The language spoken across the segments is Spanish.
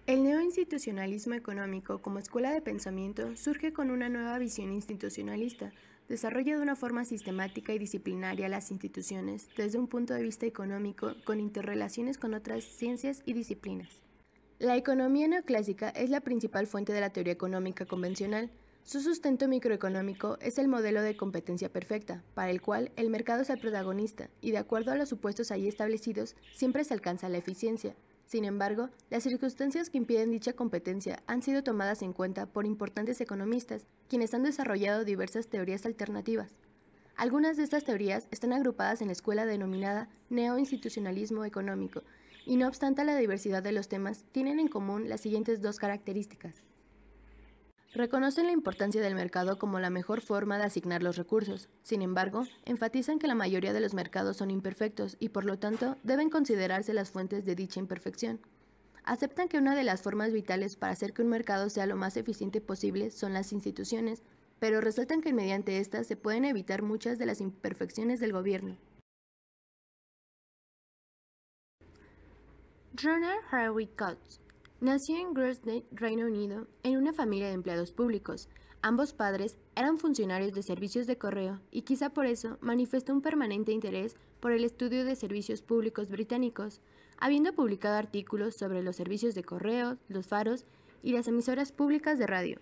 El neoinstitucionalismo económico como escuela de pensamiento surge con una nueva visión institucionalista, desarrolla de una forma sistemática y disciplinaria las instituciones desde un punto de vista económico con interrelaciones con otras ciencias y disciplinas. La economía neoclásica es la principal fuente de la teoría económica convencional. Su sustento microeconómico es el modelo de competencia perfecta, para el cual el mercado es el protagonista y de acuerdo a los supuestos allí establecidos siempre se alcanza la eficiencia. Sin embargo, las circunstancias que impiden dicha competencia han sido tomadas en cuenta por importantes economistas, quienes han desarrollado diversas teorías alternativas. Algunas de estas teorías están agrupadas en la escuela denominada neoinstitucionalismo económico, y no obstante la diversidad de los temas, tienen en común las siguientes dos características. Reconocen la importancia del mercado como la mejor forma de asignar los recursos. Sin embargo, enfatizan que la mayoría de los mercados son imperfectos y por lo tanto deben considerarse las fuentes de dicha imperfección. Aceptan que una de las formas vitales para hacer que un mercado sea lo más eficiente posible son las instituciones, pero resaltan que mediante estas se pueden evitar muchas de las imperfecciones del gobierno. Ronald Harry Coates nació en Grimsby, Reino Unido, en una familia de empleados públicos. Ambos padres eran funcionarios de servicios de correo y quizá por eso manifestó un permanente interés por el estudio de servicios públicos británicos, habiendo publicado artículos sobre los servicios de correo, los faros y las emisoras públicas de radio.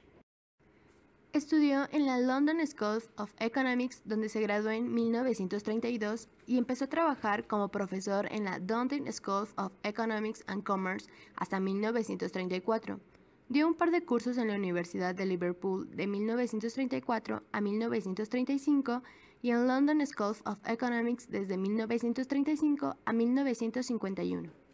Estudió en la London School of Economics, donde se graduó en 1932 y empezó a trabajar como profesor en la London School of Economics and Commerce hasta 1934. Dio un par de cursos en la Universidad de Liverpool de 1934 a 1935 y en London School of Economics desde 1935 a 1951.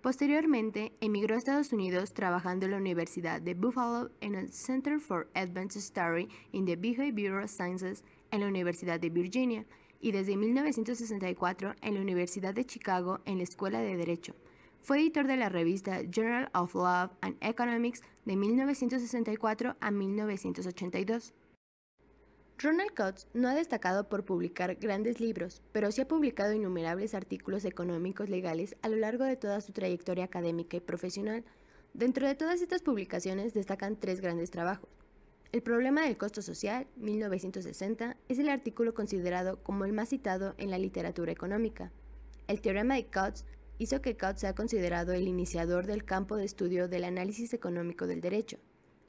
Posteriormente, emigró a Estados Unidos trabajando en la Universidad de Buffalo en el Center for Advanced Study in the Behavioral Sciences en la Universidad de Virginia y desde 1964 en la Universidad de Chicago en la Escuela de Derecho. Fue editor de la revista Journal of Law and Economics de 1964 a 1982. Ronald Coates no ha destacado por publicar grandes libros, pero sí ha publicado innumerables artículos económicos legales a lo largo de toda su trayectoria académica y profesional. Dentro de todas estas publicaciones destacan tres grandes trabajos. El problema del costo social, 1960, es el artículo considerado como el más citado en la literatura económica. El teorema de Coates hizo que Coates sea considerado el iniciador del campo de estudio del análisis económico del derecho.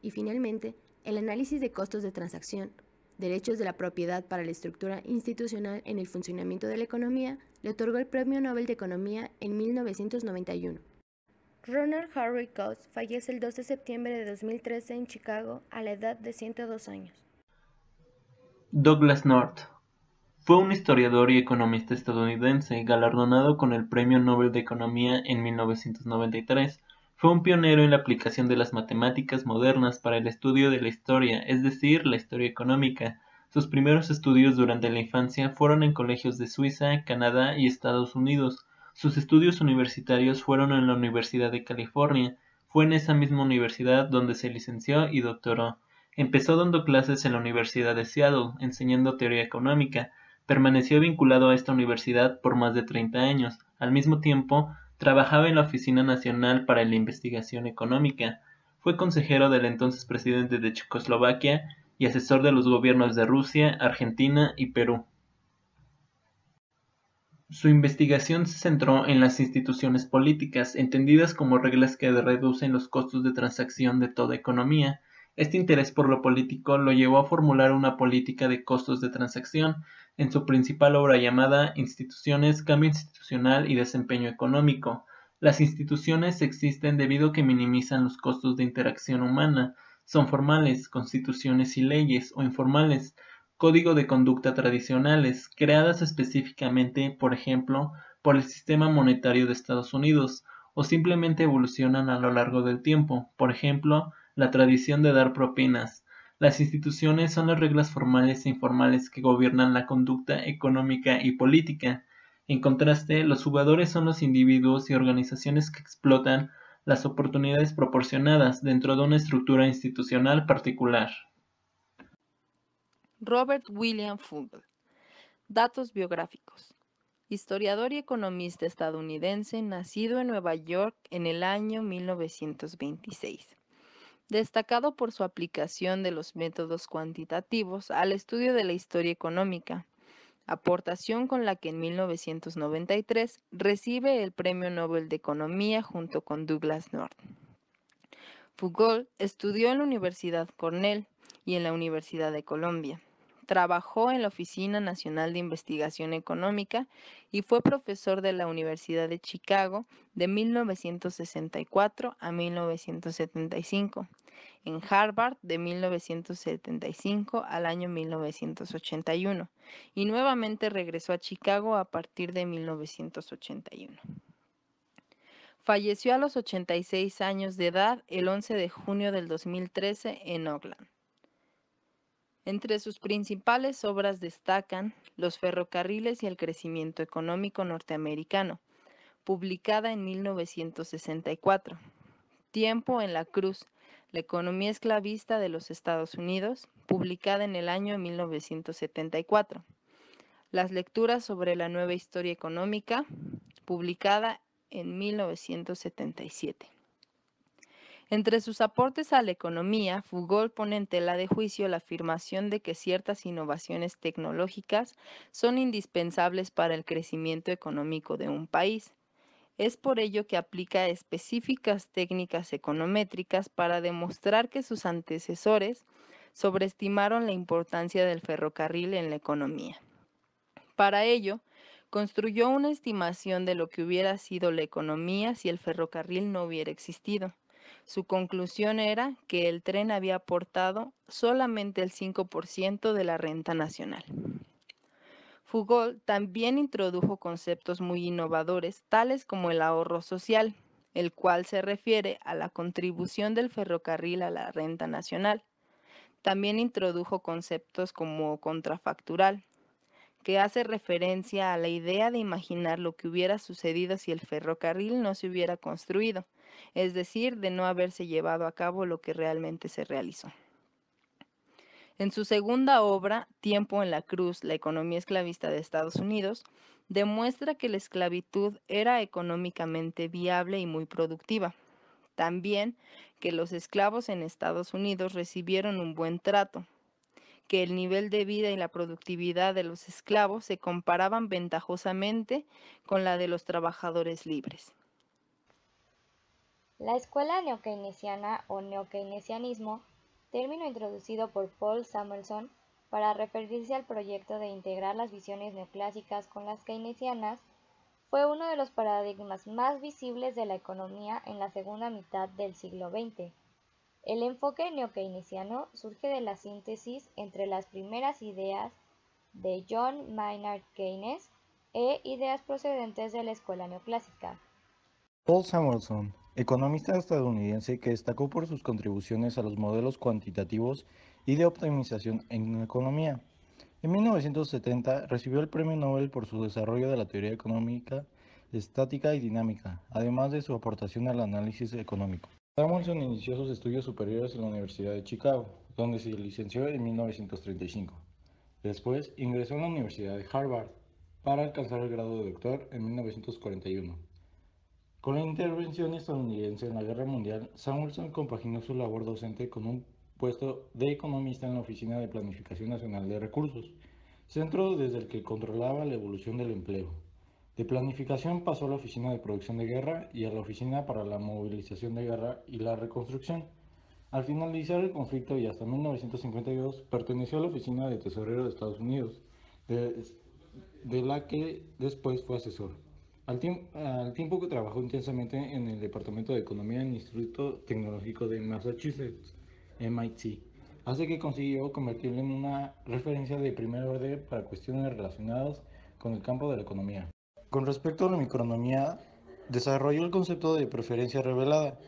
Y finalmente, el análisis de costos de transacción, derechos de la propiedad para la estructura institucional en el funcionamiento de la economía, le otorgó el Premio Nobel de Economía en 1991. Ronald Harry Coates fallece el 2 de septiembre de 2013 en Chicago a la edad de 102 años. Douglass North fue un historiador y economista estadounidense galardonado con el Premio Nobel de Economía en 1993. Fue un pionero en la aplicación de las matemáticas modernas para el estudio de la historia, es decir, la historia económica. Sus primeros estudios durante la infancia fueron en colegios de Suiza, Canadá y Estados Unidos. Sus estudios universitarios fueron en la Universidad de California. Fue en esa misma universidad donde se licenció y doctoró. Empezó dando clases en la Universidad de Seattle, enseñando teoría económica. Permaneció vinculado a esta universidad por más de 30 años. Al mismo tiempo, trabajaba en la Oficina Nacional para la Investigación Económica. Fue consejero del entonces presidente de Checoslovaquia y asesor de los gobiernos de Rusia, Argentina y Perú. Su investigación se centró en las instituciones políticas, entendidas como reglas que reducen los costos de transacción de toda economía. Este interés por lo político lo llevó a formular una política de costos de transacción en su principal obra llamada Instituciones, Cambio Institucional y Desempeño Económico. Las instituciones existen debido a que minimizan los costos de interacción humana. Son formales, constituciones y leyes, o informales, código de conducta tradicionales, creadas específicamente, por ejemplo, por el sistema monetario de Estados Unidos, o simplemente evolucionan a lo largo del tiempo, por ejemplo, la tradición de dar propinas. Las instituciones son las reglas formales e informales que gobiernan la conducta económica y política. En contraste, los jugadores son los individuos y organizaciones que explotan las oportunidades proporcionadas dentro de una estructura institucional particular. Robert William Fugel. Datos biográficos. historiador y economista estadounidense nacido en Nueva York en el año 1926. Destacado por su aplicación de los métodos cuantitativos al estudio de la historia económica, aportación con la que en 1993 recibe el Premio Nobel de Economía junto con Douglas North. Foucault estudió en la Universidad Cornell y en la Universidad de Columbia. Trabajó en la Oficina Nacional de Investigación Económica y fue profesor de la Universidad de Chicago de 1964 a 1975, en Harvard de 1975 al año 1981 y nuevamente regresó a Chicago a partir de 1981. Falleció a los 86 años de edad el 11 de junio del 2013 en Oakland. Entre sus principales obras destacan Los ferrocarriles y el crecimiento económico norteamericano, publicada en 1964, Tiempo en la Cruz, la economía esclavista de los Estados Unidos, publicada en el año 1974, Las lecturas sobre la nueva historia económica, publicada en 1977. Entre sus aportes a la economía, Foucault pone en tela de juicio la afirmación de que ciertas innovaciones tecnológicas son indispensables para el crecimiento económico de un país. Es por ello que aplica específicas técnicas econométricas para demostrar que sus antecesores sobreestimaron la importancia del ferrocarril en la economía. Para ello, construyó una estimación de lo que hubiera sido la economía si el ferrocarril no hubiera existido. Su conclusión era que el tren había aportado solamente el 5% de la renta nacional. Foucault también introdujo conceptos muy innovadores, tales como el ahorro social, el cual se refiere a la contribución del ferrocarril a la renta nacional. También introdujo conceptos como contrafactural, que hace referencia a la idea de imaginar lo que hubiera sucedido si el ferrocarril no se hubiera construido, es decir, de no haberse llevado a cabo lo que realmente se realizó. En su segunda obra, Tiempo en la Cruz, la economía esclavista de Estados Unidos, demuestra que la esclavitud era económicamente viable y muy productiva. También que los esclavos en Estados Unidos recibieron un buen trato, que el nivel de vida y la productividad de los esclavos se comparaban ventajosamente con la de los trabajadores libres. La escuela neokeynesiana o neokeynesianismo, término introducido por Paul Samuelson para referirse al proyecto de integrar las visiones neoclásicas con las keynesianas, fue uno de los paradigmas más visibles de la economía en la segunda mitad del siglo XX. El enfoque neokeynesiano surge de la síntesis entre las primeras ideas de John Maynard Keynes e ideas procedentes de la escuela neoclásica. Paul Samuelson, economista estadounidense que destacó por sus contribuciones a los modelos cuantitativos y de optimización en economía. En 1970 recibió el Premio Nobel por su desarrollo de la teoría económica estática y dinámica, además de su aportación al análisis económico. Samuelson inició sus estudios superiores en la Universidad de Chicago, donde se licenció en 1935. Después ingresó en la Universidad de Harvard para alcanzar el grado de doctor en 1941. Con la intervención estadounidense en la Guerra Mundial, Samuelson compaginó su labor docente con un puesto de economista en la Oficina de Planificación Nacional de Recursos, centro desde el que controlaba la evolución del empleo. De planificación pasó a la Oficina de Producción de Guerra y a la Oficina para la Movilización de Guerra y la Reconstrucción. Al finalizar el conflicto y hasta 1952, perteneció a la Oficina de Tesorero de Estados Unidos, de la que después fue asesor. Al tiempo que trabajó intensamente en el Departamento de Economía del Instituto Tecnológico de Massachusetts, MIT, hace que consiguió convertirlo en una referencia de primer orden para cuestiones relacionadas con el campo de la economía. Con respecto a la microeconomía, desarrolló el concepto de preferencia revelada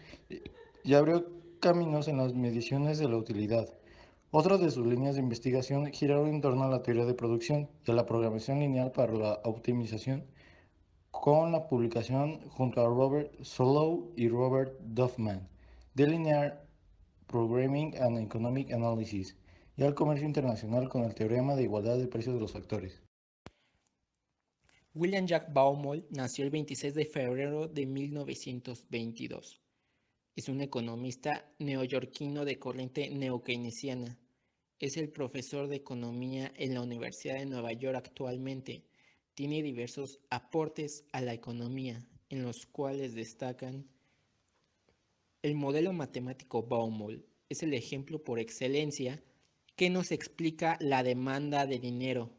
y abrió caminos en las mediciones de la utilidad. Otras de sus líneas de investigación giraron en torno a la teoría de producción y a la programación lineal para la optimización, con la publicación junto a Robert Solow y Robert Duffman de Linear Programming and Economic Analysis, y al comercio internacional con el teorema de igualdad de precios de los factores. William Jack Baumol nació el 26 de febrero de 1922. Es un economista neoyorquino de corriente neokeynesiana. Es el profesor de economía en la Universidad de Nueva York actualmente. Tiene diversos aportes a la economía, en los cuales destacan el modelo matemático Baumol. Es el ejemplo por excelencia que nos explica la demanda de dinero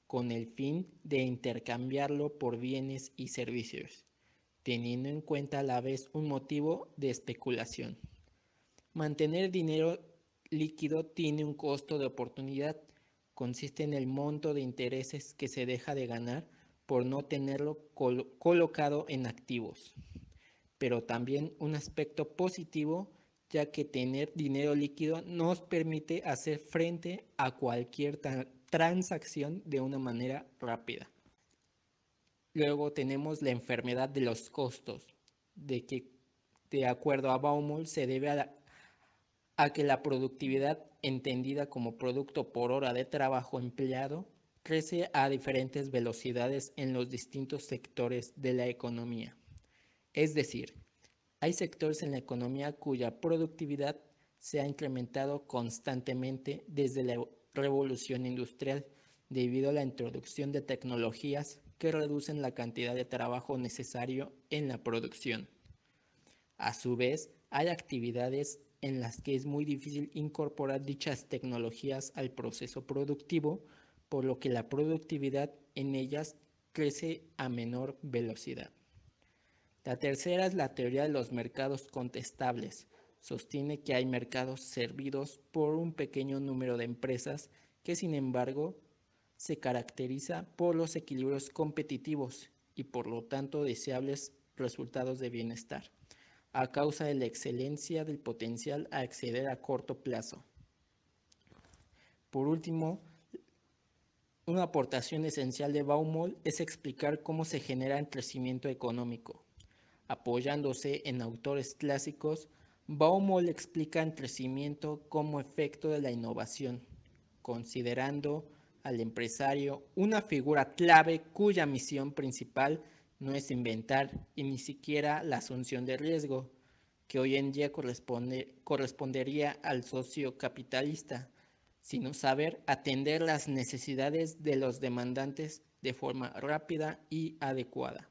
con el fin de intercambiarlo por bienes y servicios, teniendo en cuenta a la vez un motivo de especulación. Mantener dinero líquido tiene un costo de oportunidad. Consiste en el monto de intereses que se deja de ganar por no tenerlo colocado en activos. Pero también un aspecto positivo, ya que tener dinero líquido nos permite hacer frente a cualquier transacción de una manera rápida. Luego tenemos la enfermedad de los costos, de que de acuerdo a Baumol se debe a que la productividad, entendida como producto por hora de trabajo empleado, crece a diferentes velocidades en los distintos sectores de la economía. Es decir, hay sectores en la economía cuya productividad se ha incrementado constantemente desde la revolución industrial debido a la introducción de tecnologías que reducen la cantidad de trabajo necesario en la producción. A su vez, hay actividades en las que es muy difícil incorporar dichas tecnologías al proceso productivo, por lo que la productividad en ellas crece a menor velocidad. La tercera es la teoría de los mercados contestables. Sostiene que hay mercados servidos por un pequeño número de empresas que, sin embargo, se caracteriza por los equilibrios competitivos y por lo tanto deseables resultados de bienestar, a causa de la excelencia del potencial a acceder a corto plazo. Por último, una aportación esencial de Baumol es explicar cómo se genera el crecimiento económico. Apoyándose en autores clásicos, Baumol explica el crecimiento como efecto de la innovación, considerando al empresario una figura clave cuya misión principal no es inventar y ni siquiera la asunción de riesgo, que hoy en día correspondería al socio capitalista, sino saber atender las necesidades de los demandantes de forma rápida y adecuada.